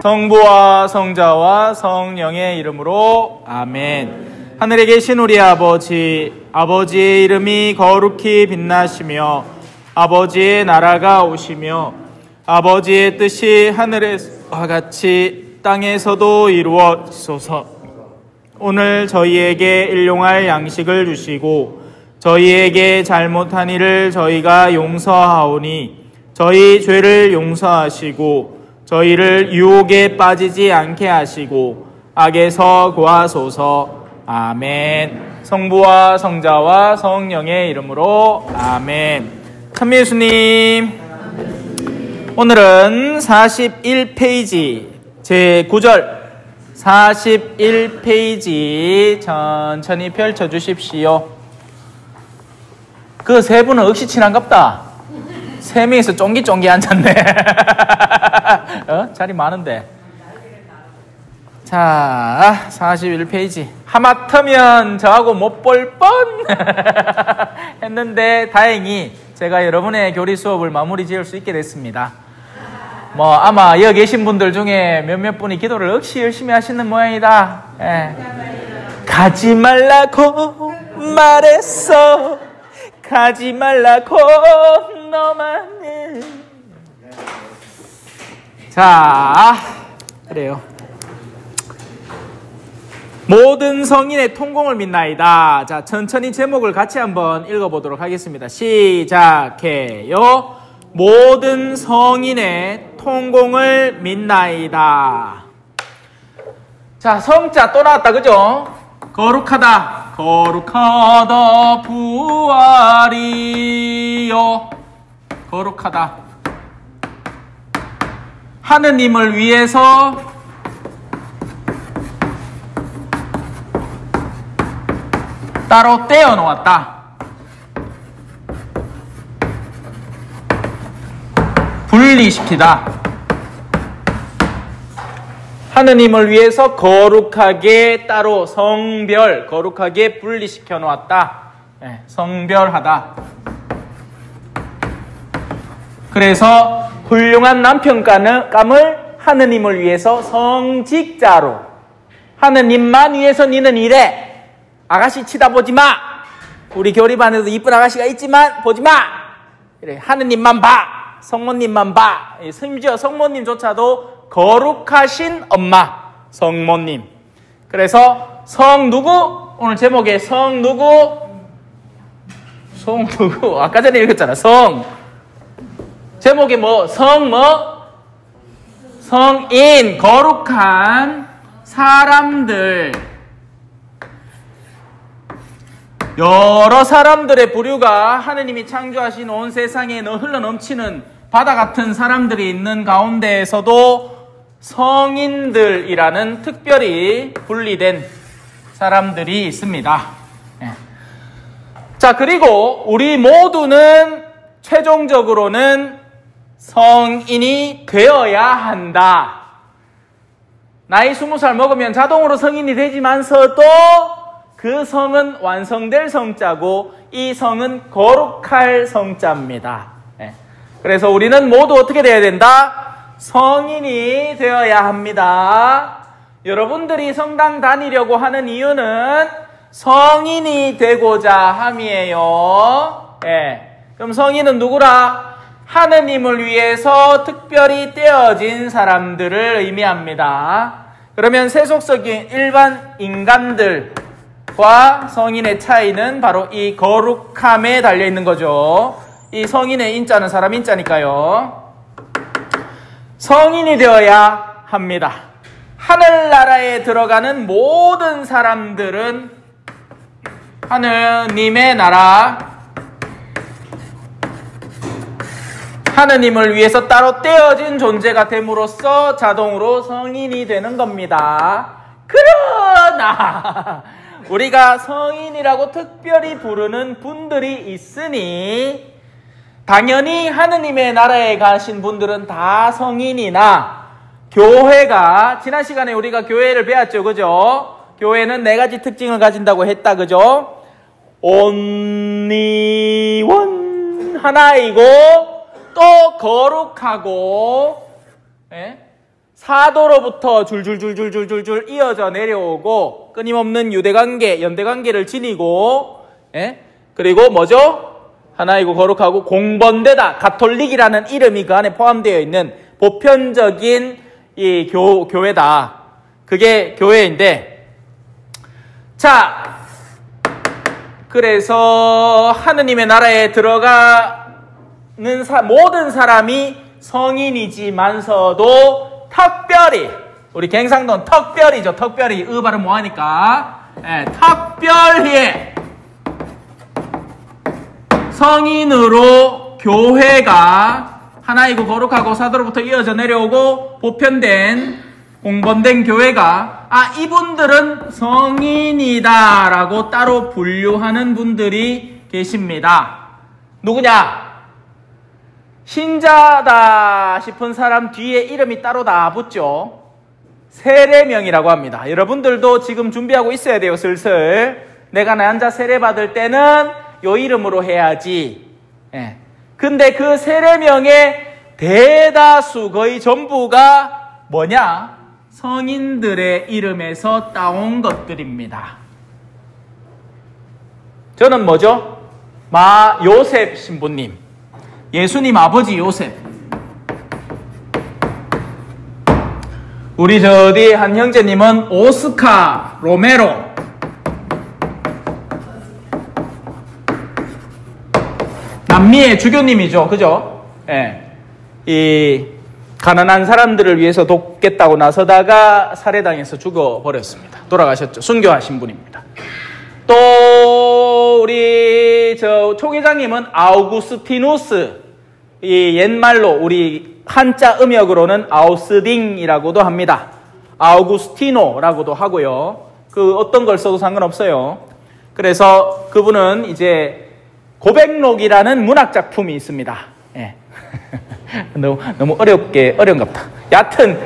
성부와 성자와 성령의 이름으로 아멘. 하늘에 계신 우리 아버지, 아버지의 이름이 거룩히 빛나시며 아버지의 나라가 오시며 아버지의 뜻이 하늘에서와 같이 땅에서도 이루어지소서. 오늘 저희에게 일용할 양식을 주시고 저희에게 잘못한 일을 저희가 용서하오니 저희 죄를 용서하시고 저희를 유혹에 빠지지 않게 하시고 악에서 구하소서. 아멘. 성부와 성자와 성령의 이름으로 아멘. 참예수님, 오늘은 41페이지 제9절 41페이지 천천히 펼쳐주십시오. 그 세 분은 억시 친한갑다. 세 명이서 쫑기쫑기 앉았네. 자리 많은데. 자, 41페이지. 하마터면 저하고 못 볼 뻔 했는데 다행히 제가 여러분의 교리 수업을 마무리 지을 수 있게 됐습니다. 아마 여기 계신 분들 중에 몇몇 분이 기도를 역시 열심히 하시는 모양이다. 가지 말라고 말했어. 가지 말라고 너만은. 자, 그래요. 모든 성인의 통공을 믿나이다. 자, 천천히 제목을 같이 한번 읽어보도록 하겠습니다. 시작해요. 모든 성인의 통공을 믿나이다. 자, 성자 또 나왔다, 그죠? 거룩하다. 거룩하다 부활이요. 거룩하다. 하느님을 위해서 따로 떼어 놓았다. 분리시키다. 하느님을 위해서 거룩하게 따로 성별, 거룩하게 분리시켜 놓았다. 성별하다. 그래서 훌륭한 남편감을 하느님을 위해서 성직자로, 하느님만 위해서 니는 이래. 아가씨 치다보지 마. 우리 교리반에도 이쁜 아가씨가 있지만 보지 마. 그래, 하느님만 봐. 성모님만 봐. 심지어 성모님조차도 거룩하신 엄마, 성모님. 그래서 성 누구? 오늘 제목에 성 누구? 성 누구? 아까 전에 읽었잖아. 성. 제목에 성인, 거룩한 사람들. 여러 사람들의 부류가 하느님이 창조하신 온 세상에 흘러넘치는 바다 같은 사람들이 있는 가운데에서도 성인들이라는 특별히 분리된 사람들이 있습니다. 자, 그리고 우리 모두는 최종적으로는 성인이 되어야 한다. 나이 20살 먹으면 자동으로 성인이 되지만서도 그 성은 완성될 성자고 이 성은 거룩할 성자입니다. 그래서 우리는 모두 어떻게 되어야 된다? 성인이 되어야 합니다. 여러분들이 성당 다니려고 하는 이유는 성인이 되고자 함이에요. 그럼 성인은 누구라? 하느님을 위해서 특별히 떼어진 사람들을 의미합니다. 그러면 세속적인 일반 인간들과 성인의 차이는 바로 이 거룩함에 달려있는 거죠. 이 성인의 인자는 사람 인자니까요. 성인이 되어야 합니다. 하늘나라에 들어가는 모든 사람들은 하느님의 나라, 하느님을 위해서 따로 떼어진 존재가 됨으로써 자동으로 성인이 되는 겁니다. 그러나 우리가 성인이라고 특별히 부르는 분들이 있으니 당연히 하느님의 나라에 가신 분들은 다 성인이나 교회가, 지난 시간에 우리가 교회를 배웠죠, 그죠? 교회는 4가지 특징을 가진다고 했다, 그죠? 온리원 하나이고 또 거룩하고 사도로부터 줄줄줄줄줄줄줄 이어져 내려오고 끊임없는 유대관계, 연대관계를 지니고, 예? 그리고 뭐죠? 하나이고 거룩하고 공번되다, 가톨릭이라는 이름이 그 안에 포함되어 있는 보편적인 이 교회다. 그게 교회인데, 자, 그래서 하느님의 나라에 들어가는 모든 사람이 성인이지만서도 특별히, 우리 갱상도는 특별히죠. 특별히 으 발음 뭐하니까, 예, 특별히 성인으로 교회가 하나이고 거룩하고 사도로부터 이어져 내려오고 보편된 공번된 교회가 이분들은 성인이다라고 따로 분류하는 분들이 계십니다. 누구냐? 신자다 싶은 사람 뒤에 이름이 따로 다 붙죠. 세례명이라고 합니다. 여러분들도 지금 준비하고 있어야 돼요. 슬슬 내가 나 혼자 세례 받을 때는 요 이름으로 해야지. 예. 근데 그 세례명의 대다수 거의 전부가 뭐냐? 성인들의 이름에서 따온 것들입니다. 저는 뭐죠? 요셉 신부님, 예수님 아버지 요셉, 우리 어디 한 형제님은 오스카 로메로, 남미의 주교님이죠. 그죠? 예. 이 가난한 사람들을 위해서 돕겠다고 나서다가 살해당해서 죽어버렸습니다. 돌아가셨죠. 순교하신 분입니다. 또 우리 총회장님은 아우구스티누스, 이 옛말로 우리 한자 음역으로는 아우스딩이라고도 합니다. 아우구스티노라고도 하고요. 그 어떤 걸 써도 상관없어요. 그래서 그분은 이제 고백록이라는 문학 작품이 있습니다. 예. 너무 어려운가 보다. 여하튼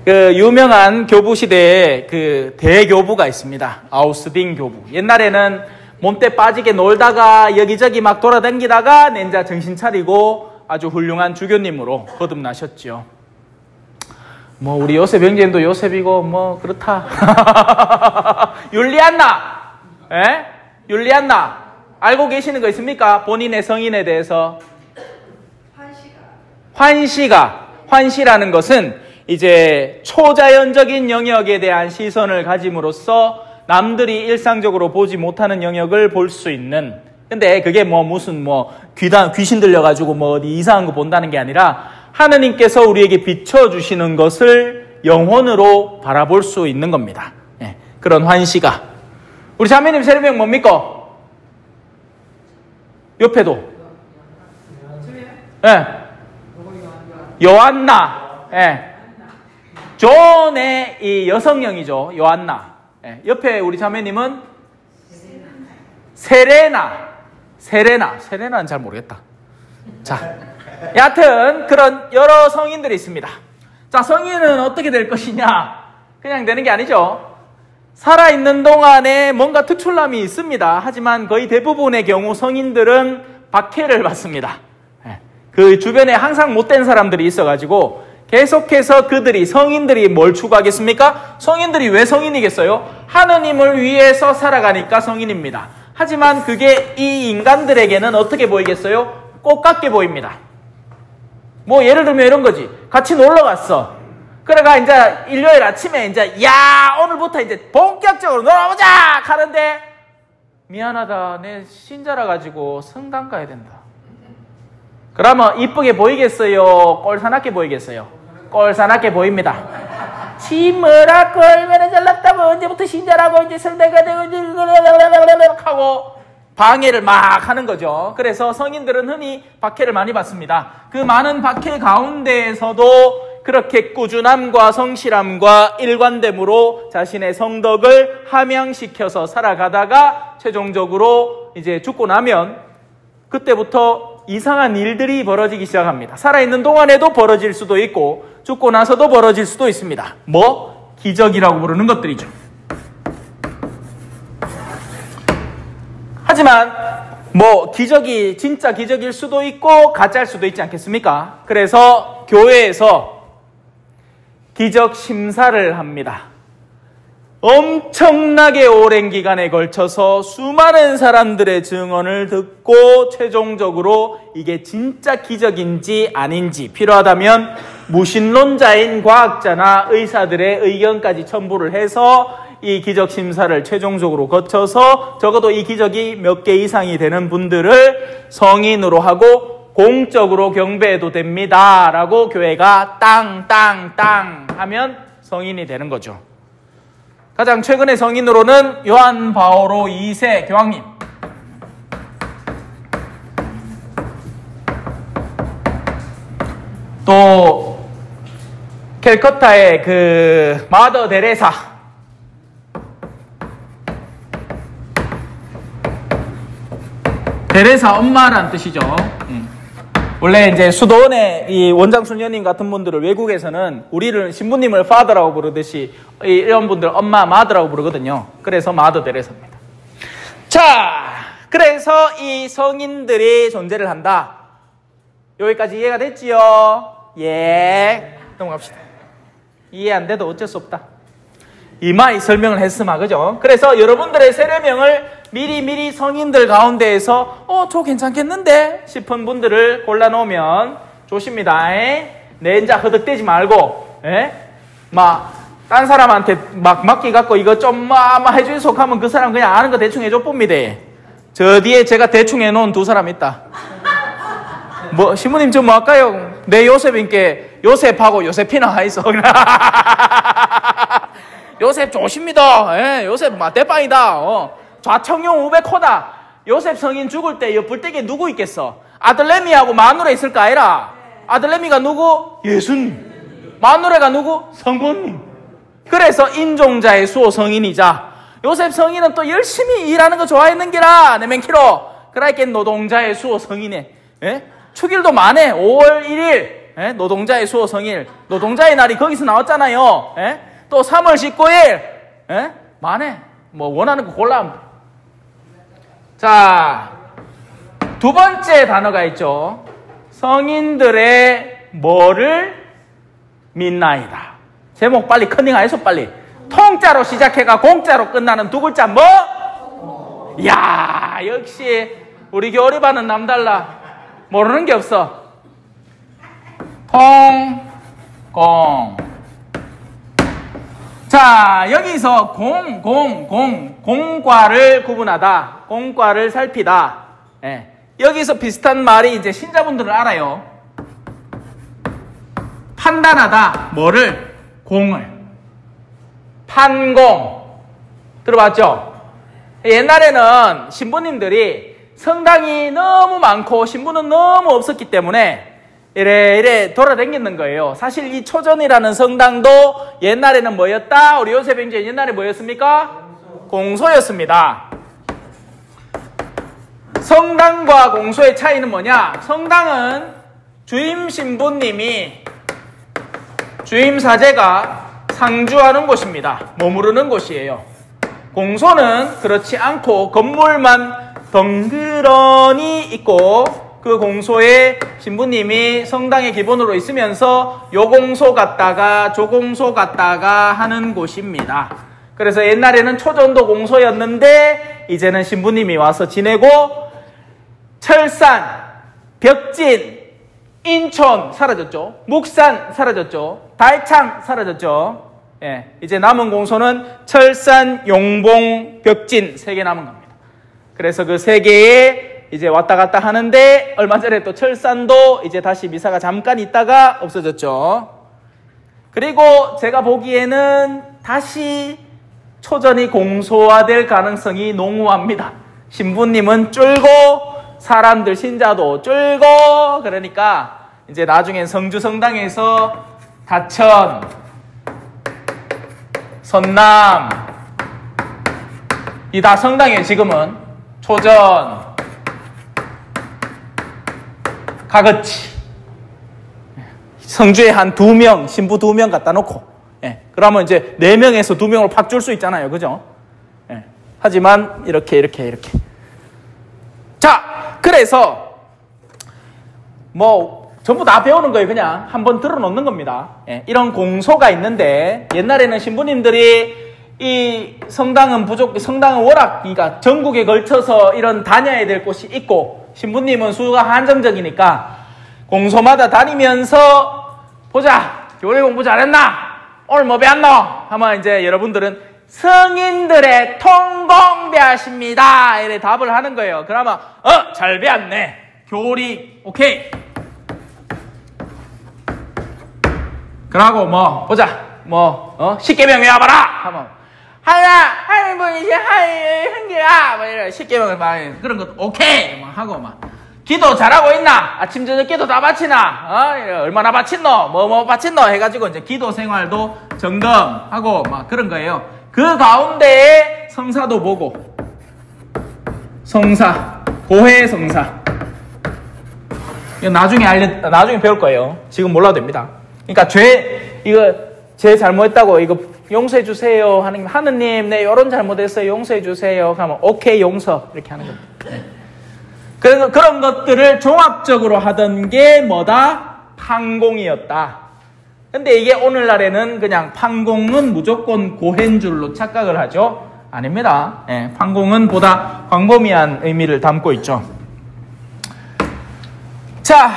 그 유명한 교부 시대에 그 대교부가 있습니다. 아우스딩 교부. 옛날에는 몸때 빠지게 놀다가 여기저기 막 돌아다니다가 낸자 정신 차리고 아주 훌륭한 주교님으로 거듭나셨죠. 뭐 우리 요셉 형제님도 요셉이고 뭐 그렇다. 율리안나, 예? 율리안나 알고 계시는 거 있습니까? 본인의 성인에 대해서. 환시라는 것은 이제 초자연적인 영역에 대한 시선을 가짐으로써 남들이 일상적으로 보지 못하는 영역을 볼 수 있는. 근데 그게 무슨 귀신 들려가지고 어디 이상한 거 본다는 게 아니라 하느님께서 우리에게 비춰주시는 것을 영혼으로 바라볼 수 있는 겁니다. 예, 그런 환시가. 우리 자매님 세례명 뭡니까? 옆에도. 예. 요한나. 예. 존의 이 여성형이죠. 요한나. 예. 옆에 우리 자매님은 세레나는 잘 모르겠다. 자, 여하튼 그런 여러 성인들이 있습니다. 자, 성인은 어떻게 될 것이냐? 그냥 되는 게 아니죠. 살아있는 동안에 뭔가 특출남이 있습니다. 하지만 거의 대부분의 경우 성인들은 박해를 받습니다. 그 주변에 항상 못된 사람들이 있어가지고 계속해서 성인들이 뭘 추구하겠습니까? 성인들이 왜 성인이겠어요? 하느님을 위해서 살아가니까 성인입니다. 하지만 그게 이 인간들에게는 어떻게 보이겠어요? 꽃같게 보입니다. 예를 들면 이런 거지. 같이 놀러 갔어. 그래가 이제 일요일 아침에 이제 오늘부터 이제 본격적으로 놀아보자 하는데, 미안하다, 내 신자라 가지고 성당 가야 된다. 그러면 이쁘게 보이겠어요? 꼴사납게 보이겠어요? 꼴사납게 보입니다. 뭐라고 얼마나 잘났다고, 언제부터 신자라고 이제 성당가 되고 하고 방해를 막 하는 거죠. 그래서 성인들은 흔히 박해를 많이 받습니다. 그 많은 박해 가운데에서도 그렇게 꾸준함과 성실함과 일관됨으로 자신의 성덕을 함양시켜서 살아가다가 최종적으로 이제 죽고 나면 그때부터 이상한 일들이 벌어지기 시작합니다. 살아있는 동안에도 벌어질 수도 있고 죽고 나서도 벌어질 수도 있습니다. 기적이라고 부르는 것들이죠. 하지만 기적이 진짜 기적일 수도 있고 가짜일 수도 있지 않겠습니까? 그래서 교회에서 기적 심사를 합니다. 엄청나게 오랜 기간에 걸쳐서 수많은 사람들의 증언을 듣고 최종적으로 이게 진짜 기적인지 아닌지 필요하다면 무신론자인 과학자나 의사들의 의견까지 첨부를 해서 이 기적 심사를 최종적으로 거쳐서 적어도 이 기적이 몇 개 이상이 되는 분들을 성인으로 하고 공적으로 경배해도 됩니다 라고 교회가 땅 하면 성인이 되는 거죠. 가장 최근의 성인으로는 요한 바오로 2세 교황님, 또 캘커타의 그 마더 데레사, 데레사 엄마란 뜻이죠. 원래 이제 수도원의 이 원장 수녀님 같은 분들을 외국에서는 우리를 신부님을 father라고 부르듯이 이런 분들 엄마 마더라고 부르거든요. 그래서 마더 데레사입니다. 자, 그래서 이 성인들이 존재를 한다. 여기까지 이해가 됐지요? 예. 넘어갑시다. 이해 안 돼도 어쩔 수 없다. 이마이 설명을 했으마, 그죠? 그래서 여러분들의 세례명을 미리 성인들 가운데에서 저 괜찮겠는데 싶은 분들을 골라놓으면 좋습니다. 내 인자 허덕대지 말고 딴 사람한테 막 맡기갖고 이거 좀 해주소 하면 그 사람 그냥 아는 거 대충 해줘 봅니다. 저 뒤에 제가 대충 해놓은 두 사람 있다. 뭐 신부님 저 뭐 할까요? 내 요셉인께 요셉하고 요셉이나 하이소. 요셉 좋습니다. 요셉 대빵이다. 좌청용 우베코다. 요셉 성인 죽을 때 이 불떼기에 누구 있겠어? 아들레미하고 마누라 있을까 아니라? 아들레미가 누구? 예수님. 마누라가 누구? 성부님. 그래서 인종자의 수호 성인이자 요셉 성인은 또 열심히 일하는 거 좋아했는 게라 내맨키로 그러니까 노동자의 수호 성인에 축일도 많네. 5월 1일 노동자의 수호 성일. 노동자의 날이 거기서 나왔잖아요. 또 3월 19일 많네. 뭐 원하는 거 골라. 자, 두 번째 단어가 있죠. 성인들의 뭐를 믿나이다. 제목 빨리 컨닝하이소 빨리. 통자로 시작해가 공자로 끝나는 두 글자 뭐? 이야, 역시 우리 교리반은 남달라. 모르는 게 없어. 공. 자, 여기서 공과를 구분하다, 공과를 살피다. 여기서 비슷한 말이 이제 신자분들은 알아요. 판단하다, 뭐를? 공을. 판공. 들어봤죠? 옛날에는 신부님들이 성당이 너무 많고 신부는 너무 없었기 때문에 이래 돌아다녔는 거예요. 사실 이 초전이라는 성당도 옛날에는 뭐였다? 우리 요셉 형제 옛날에 뭐였습니까? 공소였습니다. 성당과 공소의 차이는 뭐냐? 성당은 주임 신부님이 주임 사제가 상주하는 곳입니다. 머무르는 곳이에요. 공소는 그렇지 않고 건물만 덩그러니 있고 그 공소에 신부님이 성당의 기본으로 있으면서 요 공소 갔다가 조 공소 갔다가 하는 곳입니다. 그래서 옛날에는 초전도 공소였는데 이제는 신부님이 와서 지내고 철산, 벽진, 인천 사라졌죠. 묵산 사라졌죠. 달창 사라졌죠. 이제 남은 공소는 철산, 용봉, 벽진 3개 남은 겁니다. 그래서 그 3개에 이제 왔다 갔다 하는데 얼마 전에 또 철산도 이제 다시 미사가 잠깐 있다가 없어졌죠. 그리고 제가 보기에는 다시 초전이 공소화될 가능성이 농후합니다. 신부님은 쫄고 사람들 신자도 쫄고 그러니까 이제 나중엔 성주성당에서 다천, 선남 이 다 성당이에요. 지금은 초전, 가거치 성주에 한 2명 신부 2명 갖다 놓고 그러면 이제 4명에서 2명으로 팍 줄 수 있잖아요. 그죠? 하지만 이렇게 자, 그래서 뭐 전부 다 배우는 거예요. 그냥 한번 들어놓는 겁니다. 예, 이런 공소가 있는데 옛날에는 신부님들이 이 성당은 워낙 그러니까 전국에 걸쳐서 이런 다녀야 될 곳이 있고 신부님은 수가 한정적이니까 공소마다 다니면서 보자, 교리 공부 잘했나? 오늘 뭐 배웠노? 하면 이제 여러분들은 성인들의 통공배하십니다. 이래 답을 하는 거예요. 그러면 잘 배웠네. 교리 오케이. 그러고 뭐 보자. 십계명 외워봐라. 하면 하나님분이시 한계야. 뭐 이런 십계명을 막 그런 것도 오케이. 뭐 하고 막 기도 잘하고 있나? 아침 저녁 기도 다 바치나? 얼마나 바친노? 뭐 바친노? 해가지고 이제 기도 생활도 점검하고 막 그런 거예요. 그 가운데에 성사도 보고 성사, 고해 성사. 이거 나중에 배울 거예요. 지금 몰라도 됩니다. 그러니까 죄 잘못했다고 이거 용서해 주세요. 하느님, 네, 요런 잘못했어요. 용서해 주세요. 하면 오케이 용서 이렇게 하는 겁니다. 네. 그래서 그런 것들을 종합적으로 하던 게 뭐다? 판공이었다. 근데 이게 오늘날에는 그냥 판공은 무조건 고해인 줄로 착각을 하죠. 아닙니다. 예, 판공은 보다 광범위한 의미를 담고 있죠. 자,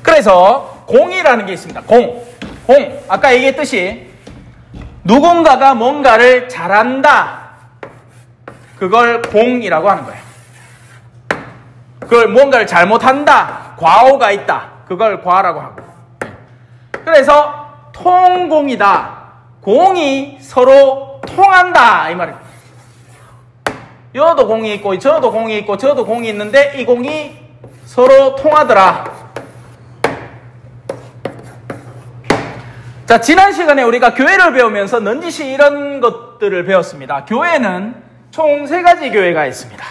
그래서 공이라는 게 있습니다. 공. 아까 얘기했듯이 누군가가 뭔가를 잘한다. 그걸 공이라고 하는 거예요. 그걸 뭔가를 잘못한다. 과오가 있다. 그걸 과라고 하고. 그래서 통공이다. 공이 서로 통한다. 이 말이에요. 여도 공이 있고 저도 공이 있고 저도 공이 있는데 이 공이 서로 통하더라. 자, 지난 시간에 우리가 교회를 배우면서 넌지시 이런 것들을 배웠습니다. 교회는 총 3가지 교회가 있습니다.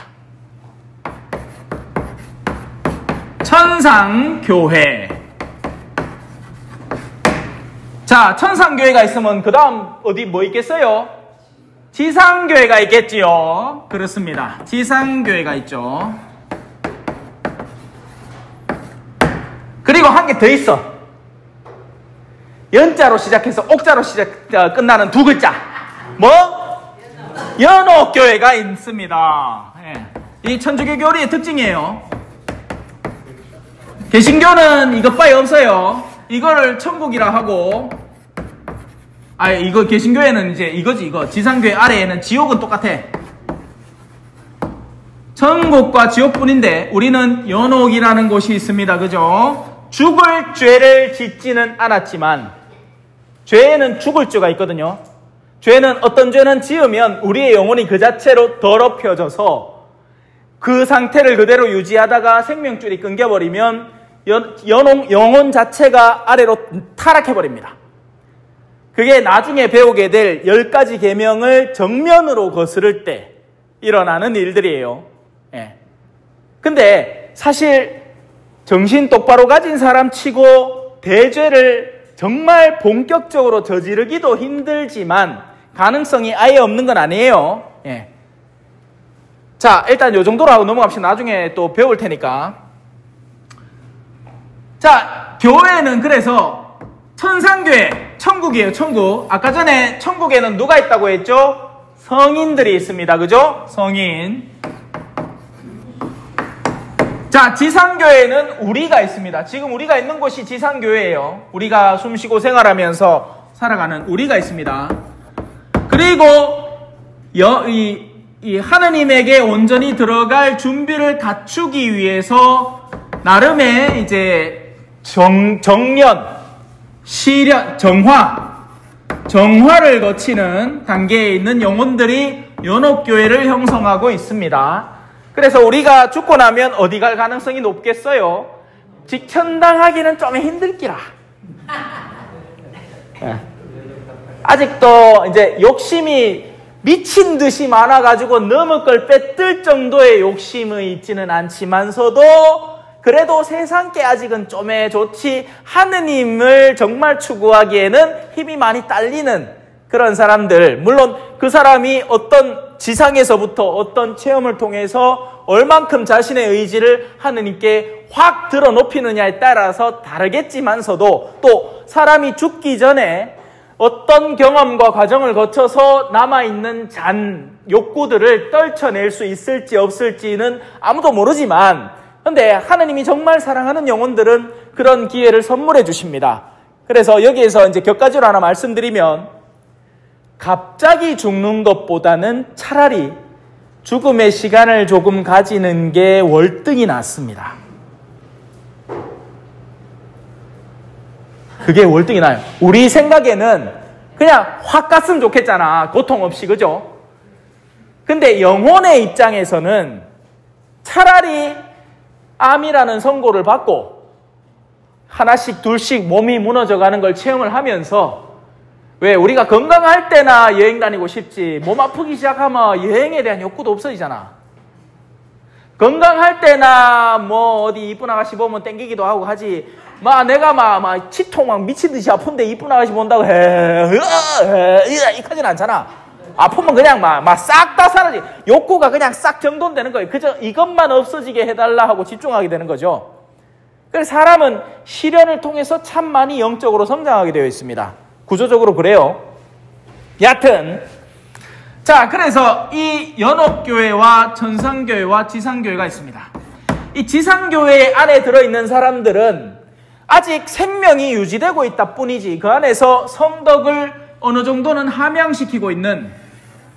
천상교회. 자, 천상교회가 있으면 그 다음 어디 뭐 있겠어요? 지상교회가 있겠지요. 그렇습니다. 지상교회가 있죠. 그리고 한 개 더 있어. 연자로 시작해서 옥자로 끝나는 2글자. 뭐? 연옥교회가 있습니다. 예. 이 천주교 교리의 특징이에요. 개신교는 이것밖에 없어요. 이거를 천국이라 하고, 이거 개신교회는 이제 이거. 지상교회 아래에는 지옥은 똑같아. 천국과 지옥뿐인데 우리는 연옥이라는 곳이 있습니다. 그죠? 죽을 죄를 짓지는 않았지만 죄에는 죽을 죄가 있거든요. 죄는 어떤 죄는 지으면 우리의 영혼이 그 자체로 더럽혀져서 그 상태를 그대로 유지하다가 생명줄이 끊겨버리면 영혼 자체가 아래로 타락해버립니다. 그게 나중에 배우게 될 10가지 계명을 정면으로 거스를 때 일어나는 일들이에요. 예. 근데 사실 정신 똑바로 가진 사람 치고 대죄를 정말 본격적으로 저지르기도 힘들지만 가능성이 아예 없는 건 아니에요. 예. 자, 일단 요 정도로 하고 넘어갑시다. 나중에 또 배울 테니까. 자, 교회는 그래서 천상교회, 천국이에요. 천국. 아까 전에 천국에는 누가 있다고 했죠? 성인들이 있습니다. 그죠? 성인. 자, 지상교회는 우리가 있습니다. 지금 우리가 있는 곳이 지상교회예요. 우리가 숨쉬고 생활하면서 살아가는 우리가 있습니다. 그리고 이 하느님에게 온전히 들어갈 준비를 갖추기 위해서 나름의 이제 정년, 시련, 정화를 거치는 단계에 있는 영혼들이 연옥교회를 형성하고 있습니다. 그래서 우리가 죽고 나면 어디 갈 가능성이 높겠어요? 직천당하기는 좀 힘들기라. 아직도 이제 욕심이 미친 듯이 많아가지고 넘을 걸 빼뜰 정도의 욕심이 있지는 않지만서도 그래도 세상께 아직은 좀에 좋지 하느님을 정말 추구하기에는 힘이 많이 딸리는 그런 사람들. 물론 그 사람이 어떤 지상에서부터 어떤 체험을 통해서 얼만큼 자신의 의지를 하느님께 확 들어 높이느냐에 따라서 다르겠지만서도 또 사람이 죽기 전에 어떤 경험과 과정을 거쳐서 남아있는 잔, 욕구들을 떨쳐낼 수 있을지 없을지는 아무도 모르지만 근데 하느님이 정말 사랑하는 영혼들은 그런 기회를 선물해 주십니다. 그래서 여기에서 이제 격가지로 하나 말씀드리면 갑자기 죽는 것보다는 차라리 죽음의 시간을 조금 가지는 게 월등히 낫습니다. 그게 월등히 나아요. 우리 생각에는 그냥 확 갔으면 좋겠잖아. 고통 없이, 그죠? 근데 영혼의 입장에서는 차라리 암이라는 선고를 받고 하나씩 둘씩 몸이 무너져가는 걸 체험을 하면서 왜 우리가 건강할 때나 여행 다니고 싶지 몸 아프기 시작하면 여행에 대한 욕구도 없어지잖아. 건강할 때나 뭐 어디 이쁜 아가씨 보면 땡기기도 하고 하지 내가 치통 막 미친 듯이 아픈데 이쁜 아가씨 본다고 이까지는 않잖아. 아프면 그냥 싹 다 사라지. 욕구가 그냥 싹 정돈되는 거예요. 그저 이것만 없어지게 해달라 하고 집중하게 되는 거죠. 그래서 사람은 시련을 통해서 참 많이 영적으로 성장하게 되어 있습니다. 구조적으로 그래요. 여하튼 자, 그래서 이 연옥교회와 천상교회와 지상교회가 있습니다. 이 지상교회 안에 들어있는 사람들은 아직 생명이 유지되고 있다 뿐이지 그 안에서 성덕을 어느 정도는 함양시키고 있는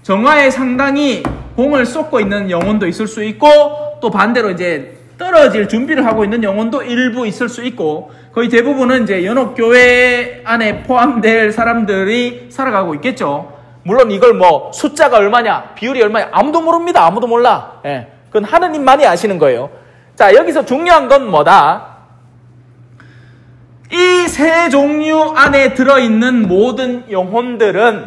정화에 상당히 공을 쏟고 있는 영혼도 있을 수 있고 또 반대로 이제 떨어질 준비를 하고 있는 영혼도 일부 있을 수 있고 거의 대부분은 이제 연옥교회 안에 포함될 사람들이 살아가고 있겠죠. 물론 이걸 숫자가 얼마냐, 비율이 얼마냐 아무도 모릅니다. 아무도 몰라. 예, 그건 하느님만이 아시는 거예요. 자, 여기서 중요한 건 뭐다? 이 세 종류 안에 들어있는 모든 영혼들은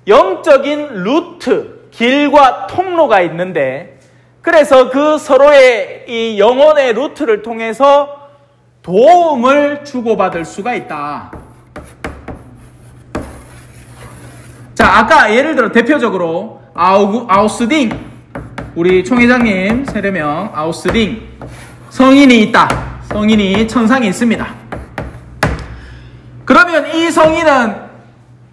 영적인 루트, 길과 통로가 있는데 그래서 그 서로의 이 영혼의 루트를 통해서 도움을 주고받을 수가 있다. 자, 아까 예를 들어 대표적으로 아우스딩 우리 총회장님 세례명 아우스딩 성인이 있다. 성인이 천상에 있습니다. 그러면 이 성인은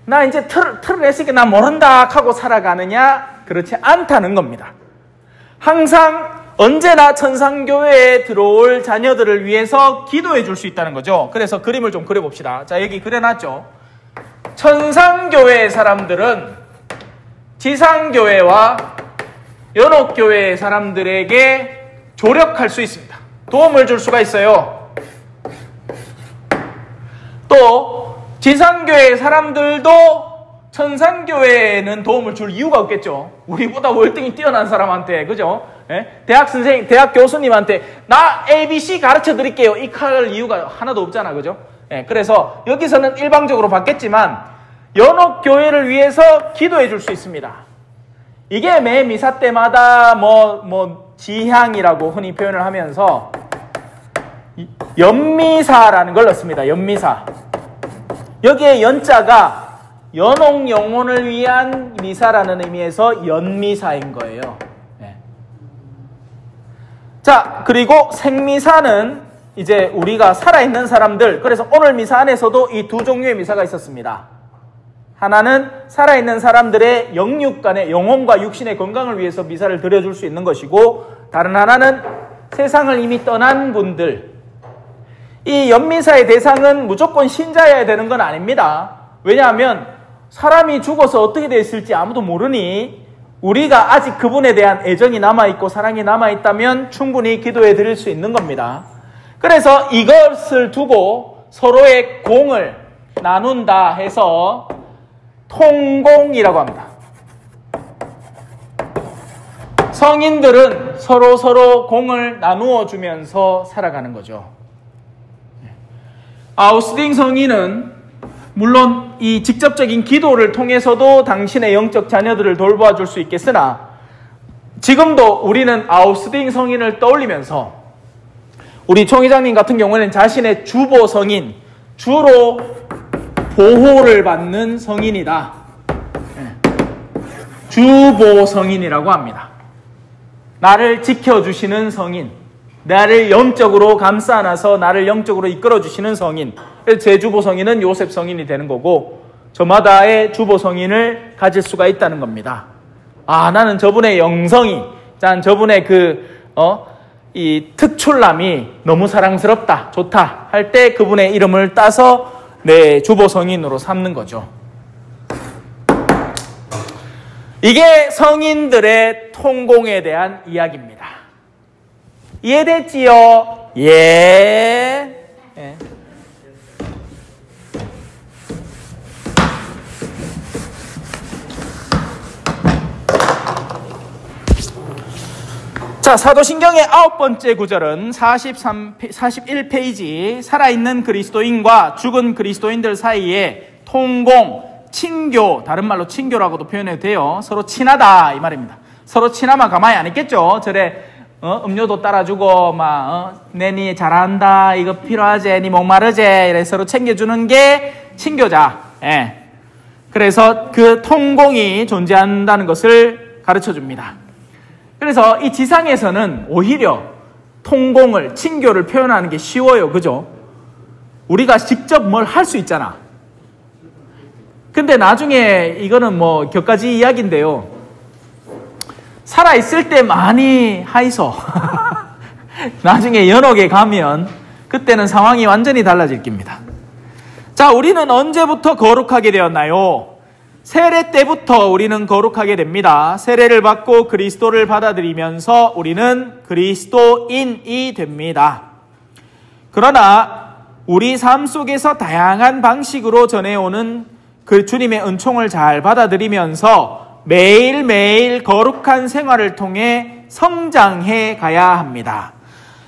나 이제 틀을 냈으니까 나 모른다 하고 살아가느냐? 그렇지 않다는 겁니다. 항상 언제나 천상교회에 들어올 자녀들을 위해서 기도해 줄 수 있다는 거죠. 그래서 그림을 좀 그려봅시다. 자, 여기 그려놨죠. 천상교회의 사람들은 지상교회와 연옥교회의 사람들에게 조력할 수 있습니다. 도움을 줄 수가 있어요. 또 지상교회의 사람들도 천상교회에는 도움을 줄 이유가 없겠죠. 우리보다 월등히 뛰어난 사람한테, 그죠? 예? 대학 선생님, 대학 교수님한테 나 ABC 가르쳐 드릴게요. 이 칼 이유가 하나도 없잖아, 그죠? 예, 그래서 여기서는 일방적으로 받겠지만 연옥교회를 위해서 기도해 줄 수 있습니다. 이게 매 미사 때마다 지향이라고 흔히 표현을 하면서 연미사라는 걸 넣습니다. 연미사. 여기에 연자가 연옥 영혼을 위한 미사라는 의미에서 연미사인 거예요. 네. 자, 그리고 생미사는 이제 우리가 살아있는 사람들, 그래서 오늘 미사 안에서도 이 두 종류의 미사가 있었습니다. 하나는 살아있는 사람들의 영육간의 영혼과 육신의 건강을 위해서 미사를 드려줄 수 있는 것이고 다른 하나는 세상을 이미 떠난 분들. 이 연미사의 대상은 무조건 신자여야 되는 건 아닙니다. 왜냐하면 사람이 죽어서 어떻게 됐을지 아무도 모르니 우리가 아직 그분에 대한 애정이 남아있고 사랑이 남아있다면 충분히 기도해 드릴 수 있는 겁니다. 그래서 이것을 두고 서로의 공을 나눈다 해서 통공이라고 합니다. 성인들은 서로 공을 나누어 주면서 살아가는 거죠. 아우스딩 성인은 물론 이 직접적인 기도를 통해서도 당신의 영적 자녀들을 돌보아 줄 수 있겠으나 지금도 우리는 아우스딩 성인을 떠올리면서 우리 총회장님 같은 경우는 자신의 주보 성인, 주로 보호를 받는 성인이다. 주보 성인이라고 합니다. 나를 지켜주시는 성인, 나를 영적으로 감싸 안아서 나를 영적으로 이끌어주시는 성인. 그래서 제 주보 성인은 요셉 성인이 되는 거고, 저마다의 주보 성인을 가질 수가 있다는 겁니다. 아, 나는 저분의 영성이, 난 저분의 이 특출남이 너무 사랑스럽다, 좋다 할 때 그분의 이름을 따서 내 주보 성인으로 삼는 거죠. 이게 성인들의 통공에 대한 이야기입니다. 이해됐지요? 예. 자, 사도신경의 9번째 구절은 41페이지 살아있는 그리스도인과 죽은 그리스도인들 사이에 통공, 친교, 다른 말로 친교라고도 표현해도 돼요. 서로 친하다 이 말입니다. 서로 친하면 가만히 안 있겠죠. 저래 음료도 따라주고 내니 잘한다, 이거 필요하지, 니 목마르지, 이래 서로 챙겨주는 게 친교자. 예. 그래서 그 통공이 존재한다는 것을 가르쳐줍니다. 그래서 이 지상에서는 오히려 통공을, 친교를 표현하는 게 쉬워요. 그죠? 우리가 직접 뭘 할 수 있잖아. 근데 나중에 이거는 격가지 이야기인데요. 살아있을 때 많이 하이소. 나중에 연옥에 가면 그때는 상황이 완전히 달라질 겁니다. 자, 우리는 언제부터 거룩하게 되었나요? 세례 때부터 우리는 거룩하게 됩니다. 세례를 받고 그리스도를 받아들이면서 우리는 그리스도인이 됩니다. 그러나 우리 삶 속에서 다양한 방식으로 전해오는 그 주님의 은총을 잘 받아들이면서 매일매일 거룩한 생활을 통해 성장해 가야 합니다.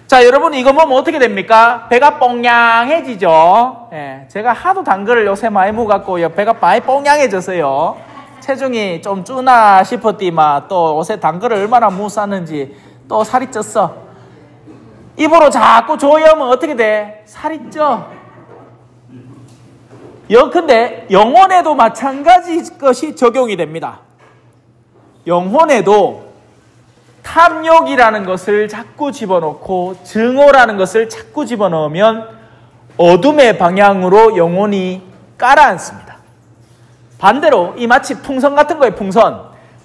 자, 여러분 이거 보면 어떻게 됩니까? 배가 뽕냥해지죠. 예, 제가 하도 단 거를 요새 많이 먹었고 배가 많이 뽕냥해졌어요. 체중이 좀 쭈나 싶었디만 또 요새 단 거를 얼마나 못 쌌는지 또 살이 쪘어. 입으로 자꾸 조여면 어떻게 돼? 살이 쪄. 근데 영혼에도 마찬가지 것이 적용이 됩니다. 영혼에도 탐욕이라는 것을 자꾸 집어넣고 증오라는 것을 자꾸 집어넣으면 어둠의 방향으로 영혼이 깔아앉습니다. 반대로 이 마치 풍선 같은 거예요.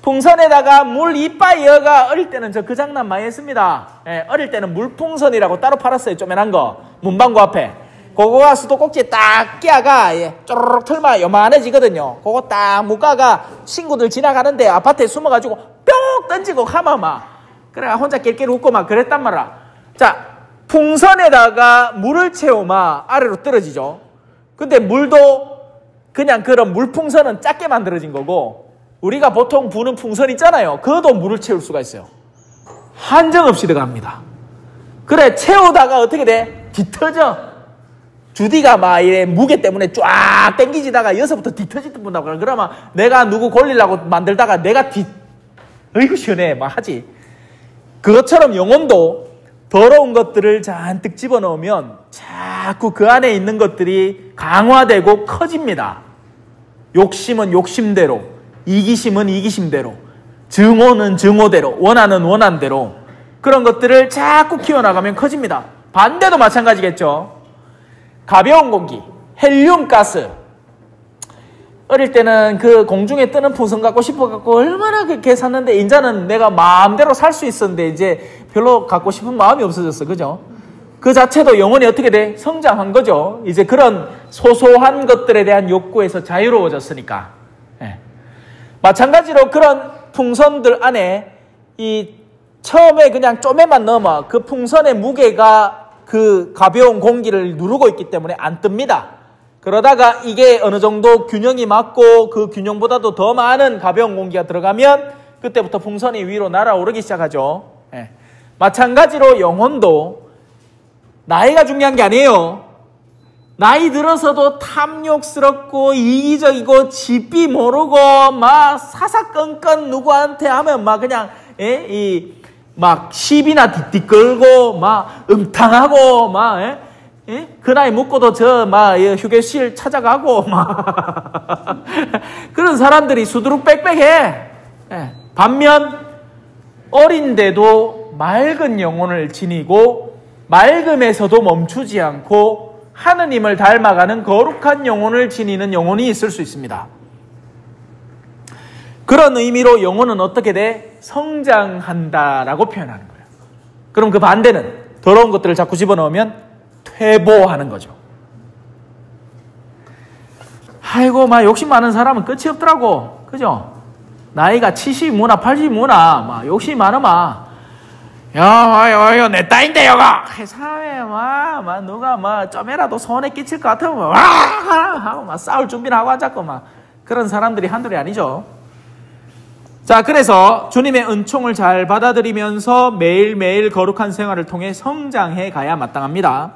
풍선에다가 물 이빠이어가 어릴 때는 저 그 장난 많이 했습니다. 예, 어릴 때는 물풍선이라고 따로 팔았어요. 쪼매난 거 문방구 앞에. 그거가 수도꼭지에 딱 끼어가 쪼르륵 틀면 요만해지거든요. 그거 딱 묶어가 친구들 지나가는데 아파트에 숨어가지고 뿅 던지고 가마 그래 혼자 낄낄 웃고 그랬단 말이야. 자, 풍선에다가 물을 채우면 아래로 떨어지죠. 근데 물도 그냥 그런 물풍선은 작게 만들어진 거고 우리가 보통 부는 풍선 있잖아요. 그것도 물을 채울 수가 있어요. 한정없이 들어갑니다. 그래 채우다가 어떻게 돼? 뒤터져. 주디가 이래 무게 때문에 쫙 땡기지다가 여기서부터 뒤터지듯 본다고. 그러면 내가 누구 골리려고 만들다가 내가 어이구 시원해 하지. 그것처럼 영혼도 더러운 것들을 잔뜩 집어넣으면 자꾸 그 안에 있는 것들이 강화되고 커집니다. 욕심은 욕심대로, 이기심은 이기심대로, 증오는 증오대로, 원한은 원한대로 그런 것들을 자꾸 키워나가면 커집니다. 반대도 마찬가지겠죠. 가벼운 공기, 헬륨가스. 어릴 때는 그 공중에 뜨는 풍선 갖고 싶어갖고 얼마나 그렇게 샀는데 이제는 내가 마음대로 살 수 있었는데 이제 별로 갖고 싶은 마음이 없어졌어. 그죠? 그 자체도 영혼이 어떻게 돼? 성장한 거죠. 이제 그런 소소한 것들에 대한 욕구에서 자유로워졌으니까. 네. 마찬가지로 그런 풍선들 안에 처음에 그냥 쪼매만 넣으면 그 풍선의 무게가 그 가벼운 공기를 누르고 있기 때문에 안 뜹니다. 그러다가 이게 어느 정도 균형이 맞고 그 균형보다도 더 많은 가벼운 공기가 들어가면 그때부터 풍선이 위로 날아오르기 시작하죠. 예. 마찬가지로 영혼도 나이가 중요한 게 아니에요. 나이 들어서도 탐욕스럽고 이기적이고 지비 모르고 사사건건 누구한테 하면 그냥 시비나 뒷뒷 걸고 음탕하고 그 나이 먹고도 휴게실 찾아가고 그런 사람들이 수두룩 빽빽해. 반면 어린데도 맑은 영혼을 지니고 맑음에서도 멈추지 않고 하느님을 닮아가는 거룩한 영혼을 지니는 영혼이 있을 수 있습니다. 그런 의미로 영혼은 어떻게 돼? 성장한다라고 표현하는 거예요. 그럼 그 반대는 더러운 것들을 자꾸 집어넣으면 퇴보하는 거죠. 아이고, 막 욕심 많은 사람은 끝이 없더라고. 그죠? 나이가 70 무나 80 무나 막 욕심 많으마. 야, 내 딸인데 여가. 사회 막 누가 막 좀이라도 손에 끼칠 것 같으면 와 하고 막 싸울 준비를 하고 앉았고 막 그런 사람들이 한둘이 아니죠. 자, 그래서 주님의 은총을 잘 받아들이면서 매일매일 거룩한 생활을 통해 성장해 가야 마땅합니다.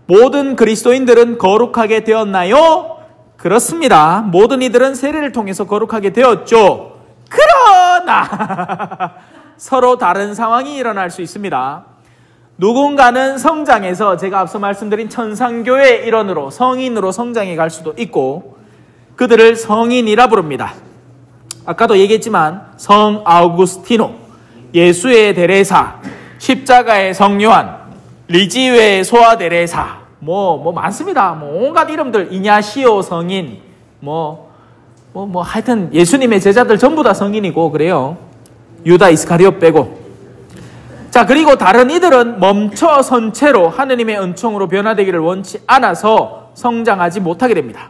모든 그리스도인들은 거룩하게 되었나요? 그렇습니다. 모든 이들은 세례를 통해서 거룩하게 되었죠. 그러나 서로 다른 상황이 일어날 수 있습니다. 누군가는 성장해서 제가 앞서 말씀드린 천상교회의 일원으로 성인으로 성장해 갈 수도 있고 그들을 성인이라 부릅니다. 아까도 얘기했지만 성 아우구스티노, 예수의 데레사, 십자가의 성요한, 리지웨의 소아 데레사 뭐 많습니다. 온갖 이름들, 이냐시오 성인 하여튼 예수님의 제자들 전부 다 성인이고 그래요. 유다 이스카리옷 빼고. 자, 그리고 다른 이들은 멈춰선 채로 하느님의 은총으로 변화되기를 원치 않아서 성장하지 못하게 됩니다.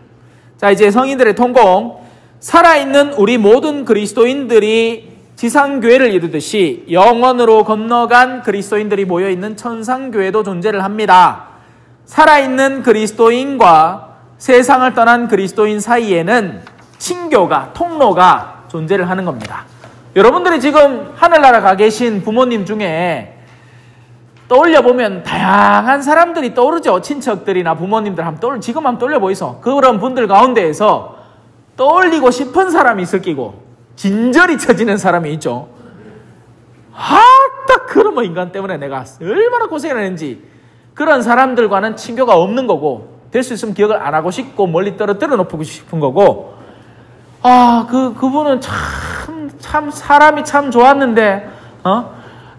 자, 이제 성인들의 통공. 살아있는 우리 모든 그리스도인들이 지상교회를 이루듯이 영원으로 건너간 그리스도인들이 모여있는 천상교회도 존재를 합니다. 살아있는 그리스도인과 세상을 떠난 그리스도인 사이에는 친교가, 통로가 존재를 하는 겁니다. 여러분들이 지금 하늘나라 가 계신 부모님 중에 떠올려보면 다양한 사람들이 떠오르죠. 친척들이나 부모님들 지금 한번 떠올려보이소. 그런 분들 가운데에서 떠올리고 싶은 사람이 있을 끼고 진절이 쳐지는 사람이 있죠. 딱 그러면 인간 때문에 내가 얼마나 고생을 했는지. 그런 사람들과는 친교가 없는 거고 될 수 있으면 기억을 안 하고 싶고 멀리 떨어뜨려 놓고 싶은 거고 그분은 참 사람이 참 좋았는데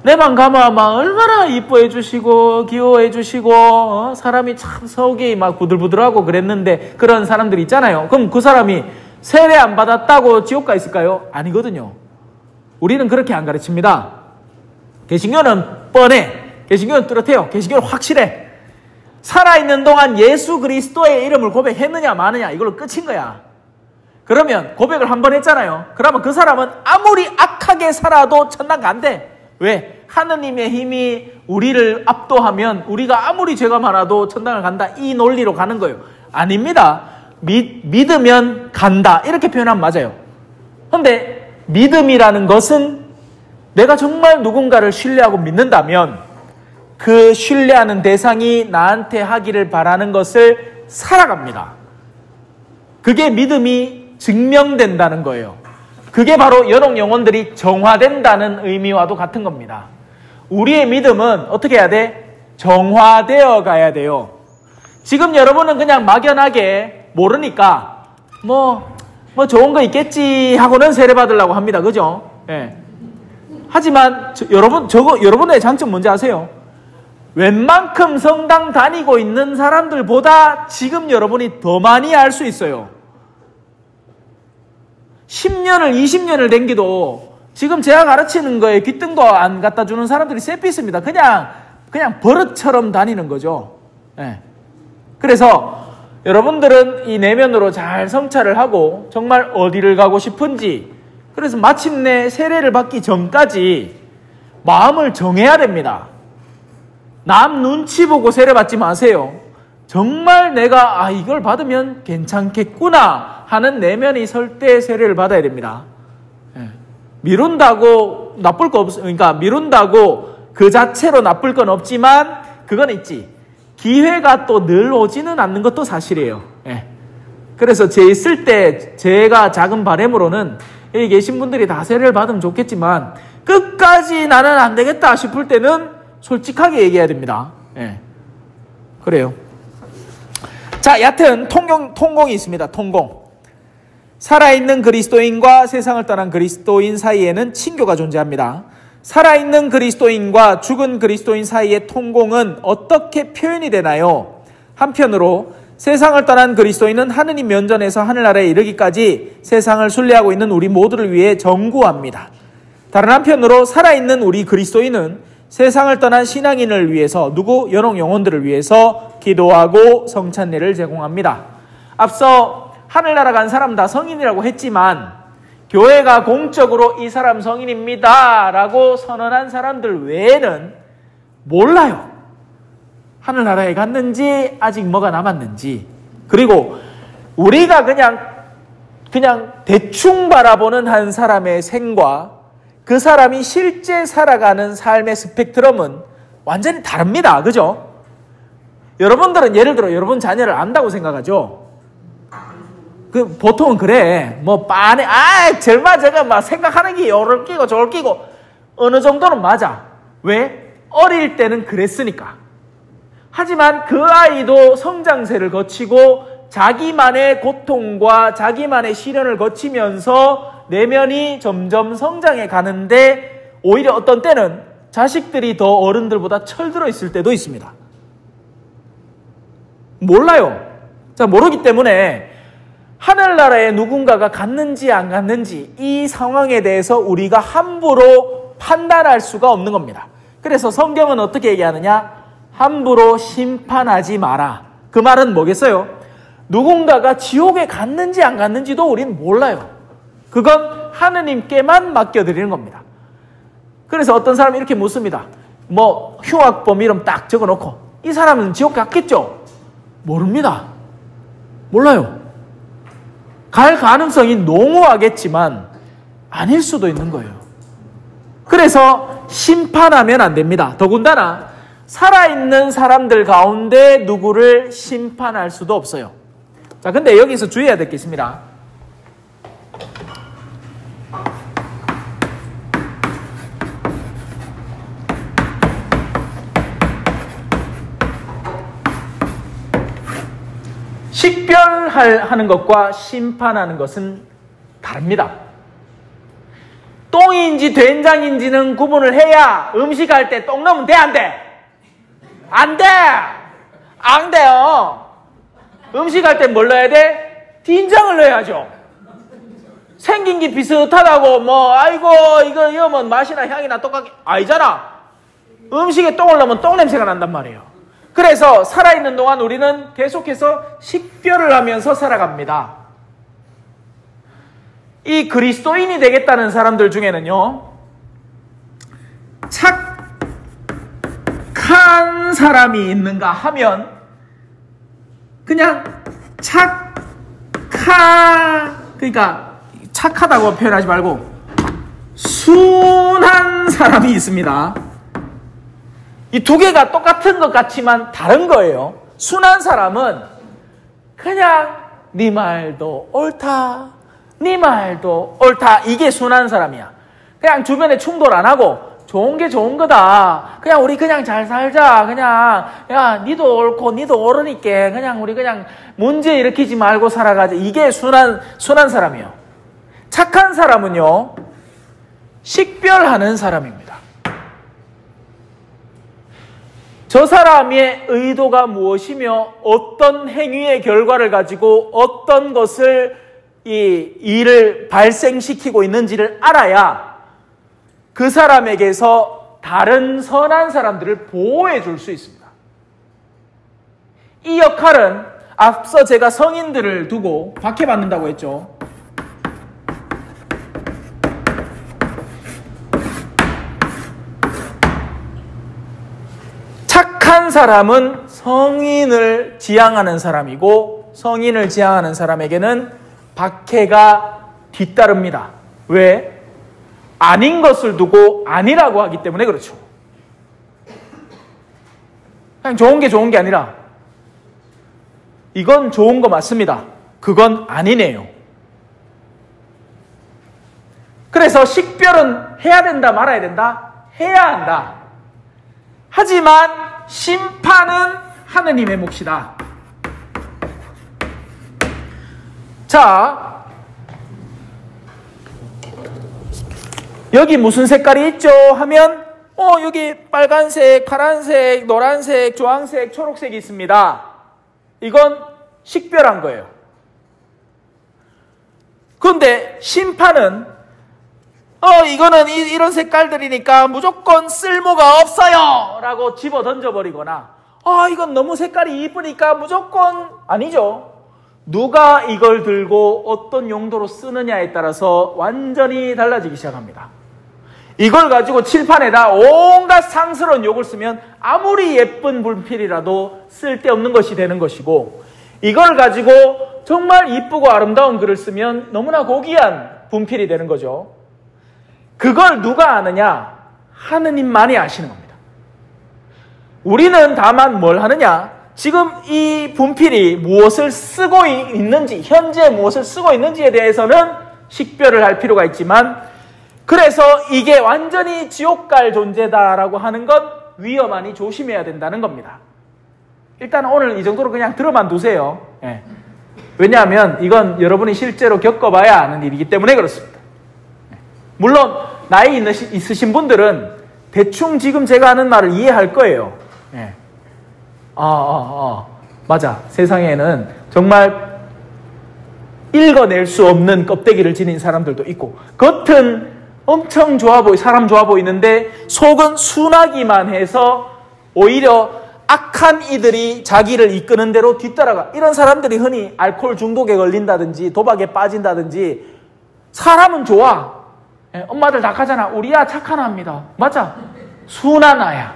내만 가면 막 얼마나 이뻐해 주시고 귀여워해 주시고 사람이 참 속이 막 부들부들하고 그랬는데 그런 사람들이 있잖아요. 그럼 그 사람이 세례 안 받았다고 지옥 가 있을까요? 아니거든요. 우리는 그렇게 안 가르칩니다. 개신교는 뻔해. 개신교는 뚜렷해요. 개신교는 확실해. 살아있는 동안 예수 그리스도의 이름을 고백했느냐 마느냐 이걸로 끝인 거야. 그러면 고백을 한 번 했잖아요. 그러면 그 사람은 아무리 악하게 살아도 천당 간대. 왜? 하느님의 힘이 우리를 압도하면 우리가 아무리 죄가 많아도 천당을 간다. 이 논리로 가는 거예요. 아닙니다. 믿으면 간다. 이렇게 표현하면 맞아요. 그런데 믿음이라는 것은 내가 정말 누군가를 신뢰하고 믿는다면 그 신뢰하는 대상이 나한테 하기를 바라는 것을 살아갑니다. 그게 믿음이 증명된다는 거예요. 그게 바로 연옥 영혼들이 정화된다는 의미와도 같은 겁니다. 우리의 믿음은 어떻게 해야 돼? 정화되어 가야 돼요. 지금 여러분은 그냥 막연하게 모르니까 뭐 좋은 거 있겠지 하고는 세례 받으려고 합니다. 그죠? 예. 하지만 여러분의 장점 뭔지 아세요? 웬만큼 성당 다니고 있는 사람들보다 지금 여러분이 더 많이 알 수 있어요. 10년을 20년을 댕기도 지금 제가 가르치는 거에 귀등도 안 갖다 주는 사람들이 쎄삐 있습니다. 그냥 버릇처럼 다니는 거죠. 네. 그래서 여러분들은 이 내면으로 잘 성찰을 하고 정말 어디를 가고 싶은지, 그래서 마침내 세례를 받기 전까지 마음을 정해야 됩니다. 남 눈치 보고 세례 받지 마세요. 정말 내가 이걸 받으면 괜찮겠구나 하는 내면이 설 때 세례를 받아야 됩니다. 미룬다고 나쁠 거 그러니까 미룬다고 그 자체로 나쁠 건 없지만 그건 있지. 기회가 또 늘 오지는 않는 것도 사실이에요. 그래서 제 있을 때 제가 작은 바람으로는 여기 계신 분들이 다 세례를 받으면 좋겠지만 끝까지 나는 안 되겠다 싶을 때는 솔직하게 얘기해야 됩니다. 그래요. 자, 여하튼 통공이 있습니다. 통공. 살아있는 그리스도인과 세상을 떠난 그리스도인 사이에는 친교가 존재합니다. 살아있는 그리스도인과 죽은 그리스도인 사이의 통공은 어떻게 표현이 되나요? 한편으로 세상을 떠난 그리스도인은 하느님 면전에서 하늘나라에 이르기까지 세상을 순례하고 있는 우리 모두를 위해 정구합니다. 다른 한편으로 살아있는 우리 그리스도인은 세상을 떠난 신앙인을 위해서 연옥 영혼들을 위해서 기도하고 성찬례를 제공합니다. 앞서 하늘나라 간 사람 다 성인이라고 했지만 교회가 공적으로 이 사람 성인입니다 라고 선언한 사람들 외에는 몰라요. 하늘나라에 갔는지 아직 뭐가 남았는지. 그리고 우리가 그냥 대충 바라보는 한 사람의 생과 그 사람이 실제 살아가는 삶의 스펙트럼은 완전히 다릅니다. 그죠? 여러분들은 예를 들어 여러분 자녀를 안다고 생각하죠? 보통은 그래. 절마 제가 막 생각하는 게 요럴 끼고 저럴 끼고 어느 정도는 맞아. 왜? 어릴 때는 그랬으니까. 하지만 그 아이도 성장세를 거치고 자기만의 고통과 자기만의 시련을 거치면서 내면이 점점 성장해 가는데 오히려 어떤 때는 자식들이 더 어른들보다 철들어 있을 때도 있습니다. 몰라요. 자, 모르기 때문에 하늘나라에 누군가가 갔는지 안 갔는지 이 상황에 대해서 우리가 함부로 판단할 수가 없는 겁니다. 그래서 성경은 어떻게 얘기하느냐? 함부로 심판하지 마라. 그 말은 뭐겠어요? 누군가가 지옥에 갔는지 안 갔는지도 우리는 몰라요. 그건 하느님께만 맡겨드리는 겁니다. 그래서 어떤 사람이 이렇게 묻습니다. 흉악범 이름 딱 적어놓고 이 사람은 지옥 갔겠죠? 모릅니다. 몰라요. 갈 가능성이 농후하겠지만 아닐 수도 있는 거예요. 그래서 심판하면 안 됩니다. 더군다나 살아있는 사람들 가운데 누구를 심판할 수도 없어요. 자, 근데 여기서 주의해야 될 게 있습니다. 식별하는 것과 심판하는 것은 다릅니다. 똥인지 된장인지는 구분을 해야 음식할 때 똥 넣으면 돼, 안 돼? 안 돼! 안 돼요. 음식할 때 뭘 넣어야 돼? 된장을 넣어야죠. 생긴 게 비슷하다고 아이고 이거 맛이나 향이나 똑같게 아니잖아. 음식에 똥을 넣으면 똥 냄새가 난단 말이에요. 그래서 살아있는 동안 우리는 계속해서 식별을 하면서 살아갑니다. 이 그리스도인이 되겠다는 사람들 중에는요, 착한 사람이 있는가 하면 그냥 그러니까 착하다고 표현하지 말고 순한 사람이 있습니다. 이 두 개가 똑같은 것 같지만 다른 거예요. 순한 사람은 그냥 네 말도 옳다, 네 말도 옳다, 이게 순한 사람이야. 그냥 주변에 충돌 안 하고 좋은 게 좋은 거다. 그냥 우리 그냥 잘 살자. 그냥 야 니도 옳고 니도 옳으니까 그냥 우리 그냥 문제 일으키지 말고 살아가자. 이게 순한 사람이에요. 착한 사람은요, 식별하는 사람입니다. 저 사람의 의도가 무엇이며 어떤 행위의 결과를 가지고 어떤 것을 이 일을 발생시키고 있는지를 알아야 그 사람에게서 다른 선한 사람들을 보호해 줄 수 있습니다. 이 역할은 앞서 제가 성인들을 두고 박해받는다고 했죠. 착한 사람은 성인을 지향하는 사람이고 성인을 지향하는 사람에게는 박해가 뒤따릅니다. 왜? 아닌 것을 두고 아니라고 하기 때문에 그렇죠. 그냥 좋은 게 좋은 게 아니라 이건 좋은 거 맞습니다. 그건 아니네요. 그래서 식별은 해야 된다 말아야 된다? 해야 한다. 하지만 심판은 하느님의 몫이다. 자, 여기 무슨 색깔이 있죠? 하면 여기 빨간색, 파란색, 노란색, 주황색, 초록색이 있습니다. 이건 식별한 거예요. 그런데 심판은 이거는 이런 색깔들이니까 무조건 쓸모가 없어요! 라고 집어 던져버리거나 이건 너무 색깔이 이쁘니까 무조건 아니죠. 누가 이걸 들고 어떤 용도로 쓰느냐에 따라서 완전히 달라지기 시작합니다. 이걸 가지고 칠판에다 온갖 상스러운 욕을 쓰면 아무리 예쁜 분필이라도 쓸데없는 것이 되는 것이고, 이걸 가지고 정말 이쁘고 아름다운 글을 쓰면 너무나 고귀한 분필이 되는 거죠. 그걸 누가 아느냐? 하느님만이 아시는 겁니다. 우리는 다만 뭘 하느냐? 지금 이 분필이 무엇을 쓰고 있는지, 현재 무엇을 쓰고 있는지에 대해서는 식별을 할 필요가 있지만, 그래서 이게 완전히 지옥 갈 존재다라고 하는 건 위험하니 조심해야 된다는 겁니다. 일단 오늘 이 정도로 그냥 들어만 두세요. 예. 왜냐하면 이건 여러분이 실제로 겪어봐야 아는 일이기 때문에 그렇습니다. 물론 나이 있으신 분들은 대충 지금 제가 하는 말을 이해할 거예요. 예. 맞아. 세상에는 정말 읽어낼 수 없는 껍데기를 지닌 사람들도 있고, 겉은 엄청 사람 좋아 보이는데 속은 순하기만 해서 오히려 악한 이들이 자기를 이끄는 대로 뒤따라가. 이런 사람들이 흔히 알코올 중독에 걸린다든지 도박에 빠진다든지. 사람은 좋아. 엄마들 다 하잖아. 우리 아 착한 아입니다. 맞아. 순한 아야.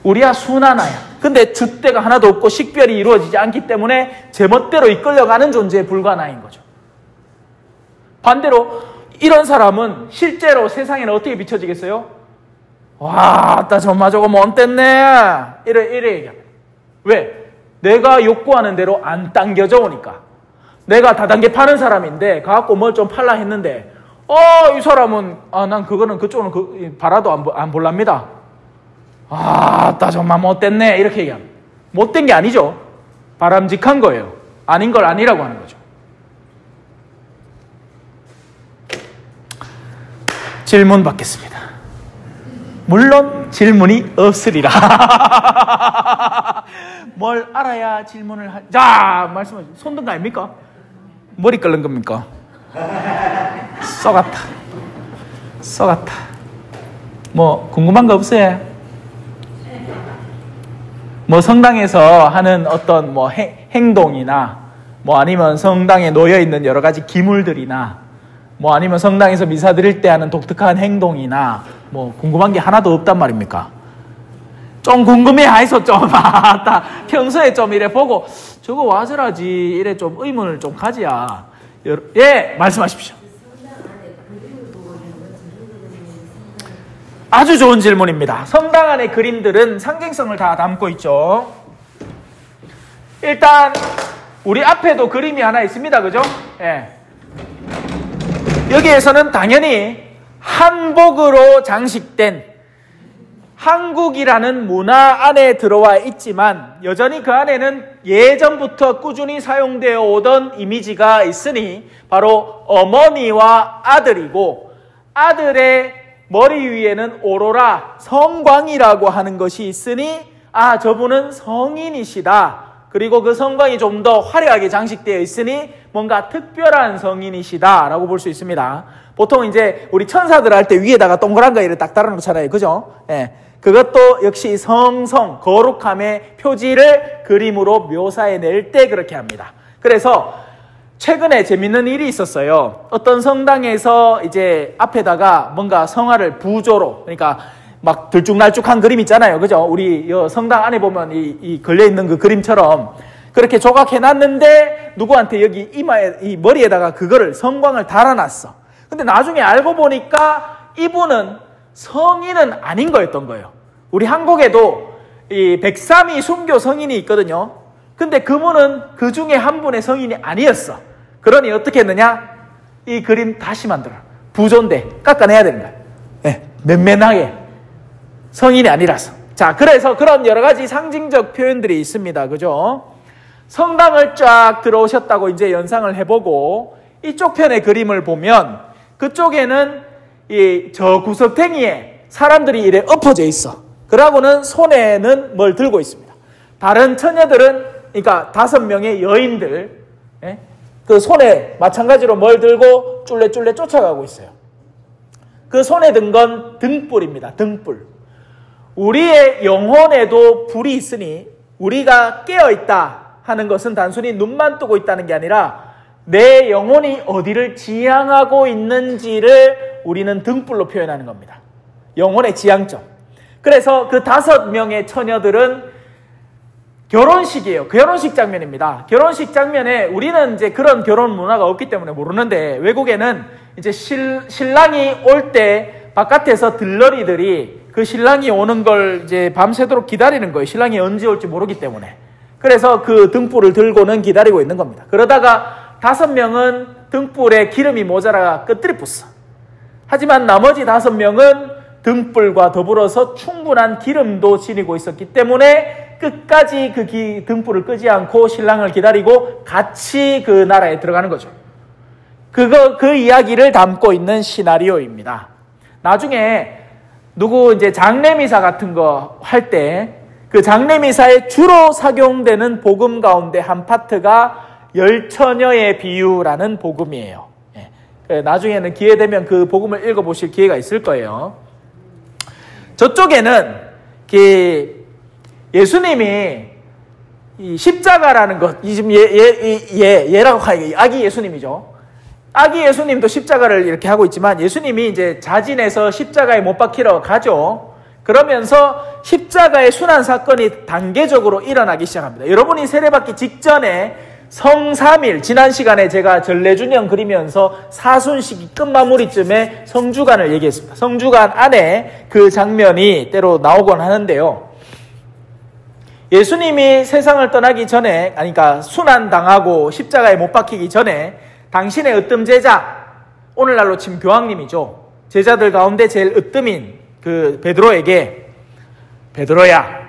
우리 아 순한 아야. 근데 줏대가 하나도 없고 식별이 이루어지지 않기 때문에 제멋대로 이끌려가는 존재에 불과한 아인 거죠. 반대로 이런 사람은 실제로 세상에는 어떻게 비춰지겠어요? 와, 나 정말 저거 못됐네. 이래 얘기합니다. 왜? 내가 욕구하는 대로 안 당겨져 오니까. 내가 다단계 파는 사람인데 가갖고 뭘 좀 팔라 했는데 이 사람은 난 그거는 그쪽은 바라도 안 볼랍니다. 나 정말 못됐네. 이렇게 얘기합니다. 못된 게 아니죠. 바람직한 거예요. 아닌 걸 아니라고 하는 거죠. 질문 받겠습니다. 물론 질문이 없으리라. 뭘 알아야 질문을 자, 말씀하세요. 손든 거 아닙니까? 머리 끓는 겁니까? 썩었다. 뭐 궁금한 거 없어요? 뭐 성당에서 하는 어떤 뭐 행동이나 뭐 아니면 성당에 놓여 있는 여러 가지 기물들이나 뭐 아니면 성당에서 미사 드릴 때 하는 독특한 행동이나 뭐 궁금한 게 하나도 없단 말입니까? 좀 궁금해 하이소 좀. 평소에 좀 이래 보고 저거 와서라지 이래 좀 의문을 좀 가지야. 예, 말씀하십시오. 아주 좋은 질문입니다. 성당 안의 그림들은 상징성을 다 담고 있죠. 일단 우리 앞에도 그림이 하나 있습니다. 그죠? 예. 여기에서는 당연히 한복으로 장식된 한국이라는 문화 안에 들어와 있지만 여전히 그 안에는 예전부터 꾸준히 사용되어 오던 이미지가 있으니 바로 어머니와 아들이고, 아들의 머리 위에는 오로라, 성광이라고 하는 것이 있으니 저분은 성인이시다. 그리고 그 성광이 좀 더 화려하게 장식되어 있으니 뭔가 특별한 성인이시다 라고 볼 수 있습니다. 보통 이제 우리 천사들 할 때 위에다가 동그란 거 이렇게 딱 달아놓잖아요. 그죠? 예. 그것도 역시 성성, 거룩함의 표지를 그림으로 묘사해낼 때 그렇게 합니다. 그래서 최근에 재밌는 일이 있었어요. 어떤 성당에서 이제 앞에다가 뭔가 성화를 부조로, 그러니까 막 들쭉날쭉한 그림 있잖아요. 그죠? 우리 성당 안에 보면 이 걸려있는 그 그림처럼 그렇게 조각해놨는데 누구한테 여기 이마에, 이 머리에다가 그거를 성광을 달아놨어. 근데 나중에 알고 보니까 이분은 성인은 아닌 거였던 거예요. 우리 한국에도 이 백삼이 순교 성인이 있거든요. 근데 그분은 그 중에 한 분의 성인이 아니었어. 그러니 어떻게 했느냐? 이 그림 다시 만들어. 부조인데 깎아내야 되는 거야. 네, 맨맨하게. 성인이 아니라서. 자, 그래서 그런 여러 가지 상징적 표현들이 있습니다. 그죠? 성당을 쫙 들어오셨다고 이제 연상을 해보고 이쪽 편의 그림을 보면 그쪽에는 이 저 구석탱이에 사람들이 이래 엎어져 있어. 그러고는 손에는 뭘 들고 있습니다. 다른 처녀들은, 그러니까 5명의 여인들, 예? 그 손에 마찬가지로 뭘 들고 쫄래쫄래 쫓아가고 있어요. 그 손에 든 건 등불입니다. 등불. 우리의 영혼에도 불이 있으니 우리가 깨어있다 하는 것은 단순히 눈만 뜨고 있다는 게 아니라 내 영혼이 어디를 지향하고 있는지를 우리는 등불로 표현하는 겁니다. 영혼의 지향점. 그래서 그 5명의 처녀들은 결혼식이에요. 결혼식 장면입니다. 결혼식 장면에 우리는 이제 그런 결혼 문화가 없기 때문에 모르는데 외국에는 이제 신랑이 올 때 바깥에서 들러리들이 그 신랑이 오는 걸 이제 밤새도록 기다리는 거예요. 신랑이 언제 올지 모르기 때문에. 그래서 그 등불을 들고는 기다리고 있는 겁니다. 그러다가 5명은 등불에 기름이 모자라 끄트리 부어. 하지만 나머지 5명은 등불과 더불어서 충분한 기름도 지니고 있었기 때문에 끝까지 그 등불을 끄지 않고 신랑을 기다리고 같이 그 나라에 들어가는 거죠. 그 이야기를 담고 있는 시나리오입니다. 나중에 누구 이제 장례미사 같은 거 할 때 그 장례미사에 주로 사용되는 복음 가운데 한 파트가 열처녀의 비유라는 복음이에요. 나중에는 기회 되면 그 복음을 읽어보실 기회가 있을 거예요. 저쪽에는 예수님이 이 십자가라는 것, 지금 얘라고 하니까 아기 예수님이죠. 아기 예수님도 십자가를 이렇게 하고 있지만 예수님이 이제 자진해서 십자가에 못 박히러 가죠. 그러면서 십자가의 순환 사건이 단계적으로 일어나기 시작합니다. 여러분이 세례받기 직전에 성삼일, 지난 시간에 제가 전래준형 그리면서 사순시기 끝마무리쯤에 성주간을 얘기했습니다. 성주간 안에 그 장면이 때로 나오곤 하는데요. 예수님이 세상을 떠나기 전에, 그러니까 순환당하고 십자가에 못 박히기 전에 당신의 으뜸 제자, 오늘날로 치면 교황님이죠. 제자들 가운데 제일 으뜸인 그 베드로에게, 베드로야,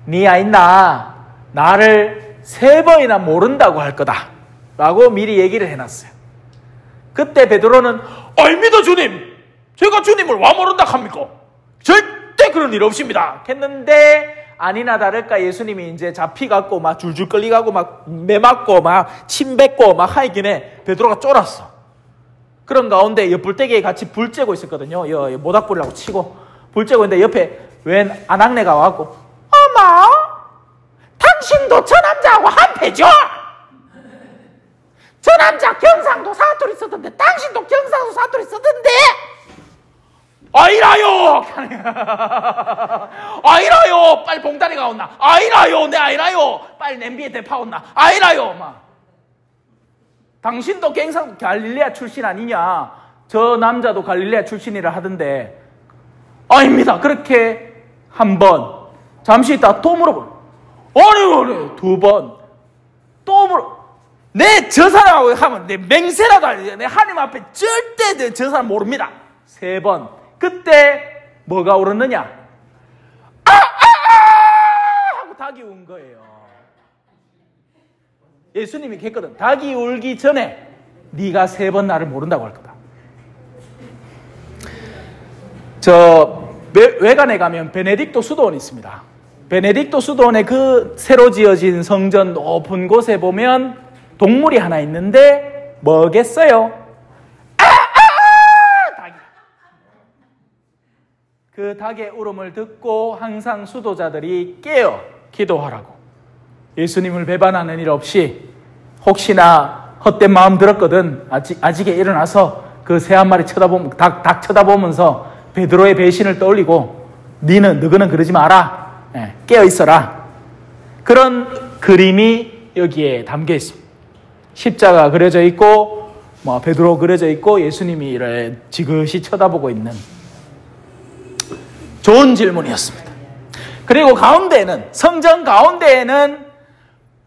네 아있나 나를 3번이나 모른다고 할 거다 라고 미리 얘기를 해놨어요. 그때 베드로는 아닙니다 주님, 제가 주님을 와 모른다 합니까? 절대 그런 일 없습니다 했는데 아니나 다를까 예수님이 이제 잡히갖고 막 줄줄 끌리가고 막 매맞고 막 침 뱉고 막 하이긴에 베드로가 쫄았어. 그런 가운데 옆불대기에 같이 불 쬐고 있었거든요. 모닥불이라고 치고 불 쬐고 있는데 옆에 웬 아낙네가 와갖고 어머, 당신도 저 남자하고 한패죠? 저 남자 경상도 사투리 쓰던데 당신도 경상도 사투리 쓰던데? 아이라요! 아이라요! 빨리 봉다리가 온나? 아이라요! 내 아이라요! 빨리 냄비에 대파 온나? 아이라요! 막. 당신도 경상도 갈릴레아 출신 아니냐? 저 남자도 갈릴레아 출신이라 하던데. 아닙니다. 그렇게 한 번, 잠시 있다 또 물어보는. 아니, 2번, 또 물어. 내 저 사람하고 하면 내 맹세라도 알지. 내 하나님 앞에 절대 저 사람 모릅니다. 3번. 그때 뭐가 울었느냐? 하고 닭이 운 거예요. 예수님이 했거든. 닭이 울기 전에 네가 3번 나를 모른다고 할 거다. 저 외관에 가면 베네딕토 수도원이 있습니다. 베네딕토 수도원의 그 새로 지어진 성전 높은 곳에 보면 동물이 하나 있는데 뭐겠어요? 닭이. 그 닭의 울음을 듣고 항상 수도자들이 깨어 기도하라고. 예수님을 배반하는 일 없이 혹시나 헛된 마음 들었거든 아직에 일어나서 그 새 한 마리 쳐다보면 닭 쳐다보면서 베드로의 배신을 떠올리고 너희는 그러지 마라. 깨어 있어라. 그런 그림이 여기에 담겨 있습니다. 십자가 그려져 있고 베드로 그려져 있고 예수님이 이래 지그시 쳐다보고 있는 좋은 질문이었습니다. 그리고 가운데에는 성전 가운데에는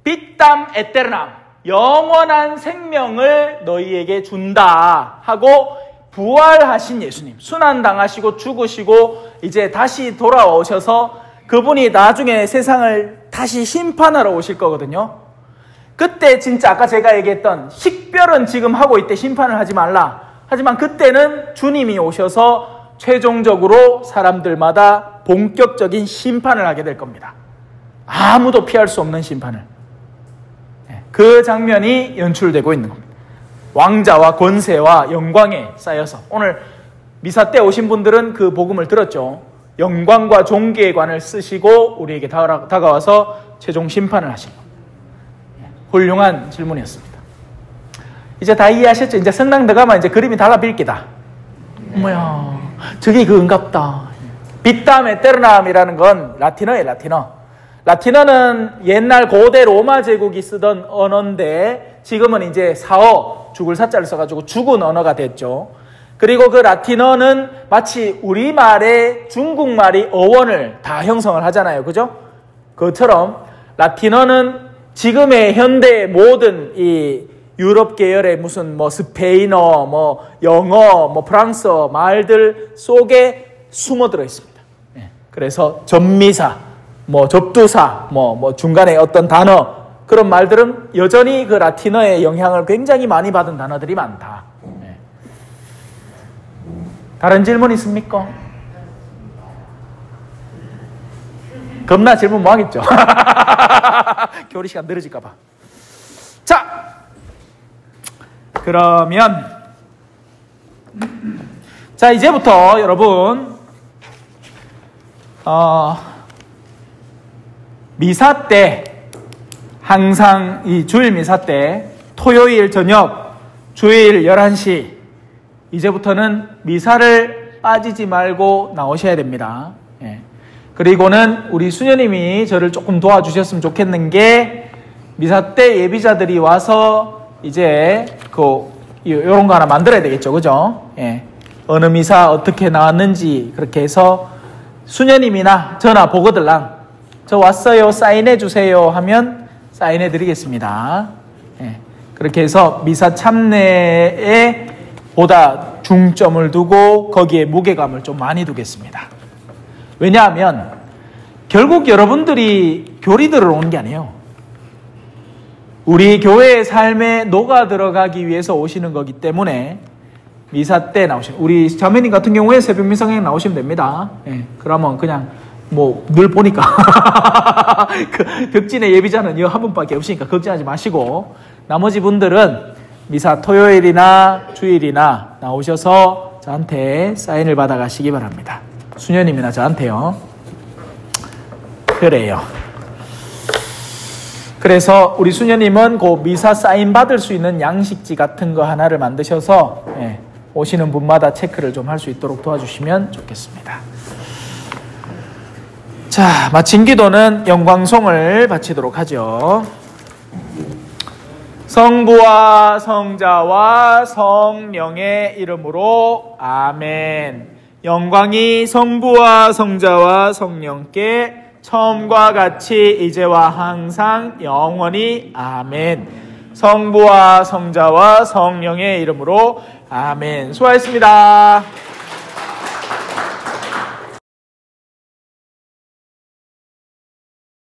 비담 에테르남 영원한 생명을 너희에게 준다 하고 부활하신 예수님, 순환당하시고 죽으시고 이제 다시 돌아오셔서 그분이 나중에 세상을 다시 심판하러 오실 거거든요. 그때 진짜 아까 제가 얘기했던 식별은 지금 하고 있대 심판을 하지 말라. 하지만 그때는 주님이 오셔서 최종적으로 사람들마다 본격적인 심판을 하게 될 겁니다. 아무도 피할 수 없는 심판을. 그 장면이 연출되고 있는 겁니다. 왕자와 권세와 영광에 쌓여서. 오늘 미사 때 오신 분들은 그 복음을 들었죠. 영광과 존귀의 관을 쓰시고 우리에게 다가와서 최종 심판을 하신 겁니다. 훌륭한 질문이었습니다. 이제 다 이해하셨죠? 이제 성당 들어가면 이제 그림이 달라빌기다. 뭐야, 저게 그건갑다. 빗담 에테르남이라는 건 라틴어예요, 라틴어. 라틴어는 옛날 고대 로마 제국이 쓰던 언어인데 지금은 이제 사어, 죽을 사자를 써가지고 죽은 언어가 됐죠. 그리고 그 라틴어는 마치 우리말의 중국말이 어원을 다 형성을 하잖아요. 그죠? 그것처럼 라틴어는 지금의 현대의 모든 이 유럽 계열의 무슨 뭐 스페인어, 뭐 영어, 뭐 프랑스어 말들 속에 숨어 들어 있습니다. 그래서 접미사, 뭐 접두사, 뭐 중간에 어떤 단어, 그런 말들은 여전히 그 라틴어의 영향을 굉장히 많이 받은 단어들이 많다. 다른 질문 있습니까? 겁나 질문 뭐 하겠죠? 교리 시간 늘어질까봐. 자, 그러면 자 이제부터 여러분 미사 때 항상 이 주일 미사 때 토요일 저녁 주일 11시 이제부터는 미사를 빠지지 말고 나오셔야 됩니다. 그리고는 우리 수녀님이 저를 조금 도와주셨으면 좋겠는 게 미사 때 예비자들이 와서 이제 요런 거 하나 만들어야 되겠죠. 그죠? 어느 미사 어떻게 나왔는지 그렇게 해서 수녀님이나 저나 보거들랑 저 왔어요 사인해 주세요 하면 사인해 드리겠습니다. 그렇게 해서 미사 참내에 보다 중점을 두고 거기에 무게감을 좀 많이 두겠습니다. 왜냐하면 결국 여러분들이 교리들을 온 게 아니에요. 우리 교회의 삶에 녹아 들어가기 위해서 오시는 거기 때문에 미사 때 나오시는, 우리 자매님 같은 경우에 새벽 미사 그냥 나오시면 됩니다. 그러면 그냥 뭐 늘 보니까 그 벽진의 예비자는 이 한 분밖에 없으니까 걱정하지 마시고 나머지 분들은 미사 토요일이나 주일이나 나오셔서 저한테 사인을 받아 가시기 바랍니다. 수녀님이나 저한테요. 그래요. 그래서 우리 수녀님은 그 미사 사인 받을 수 있는 양식지 같은 거 하나를 만드셔서 오시는 분마다 체크를 좀 할 수 있도록 도와주시면 좋겠습니다. 자, 마친 기도는 영광송을 바치도록 하죠. 성부와 성자와 성령의 이름으로 아멘. 영광이 성부와 성자와 성령께 처음과 같이 이제와 항상 영원히 아멘. 성부와 성자와 성령의 이름으로 아멘. 수고하셨습니다.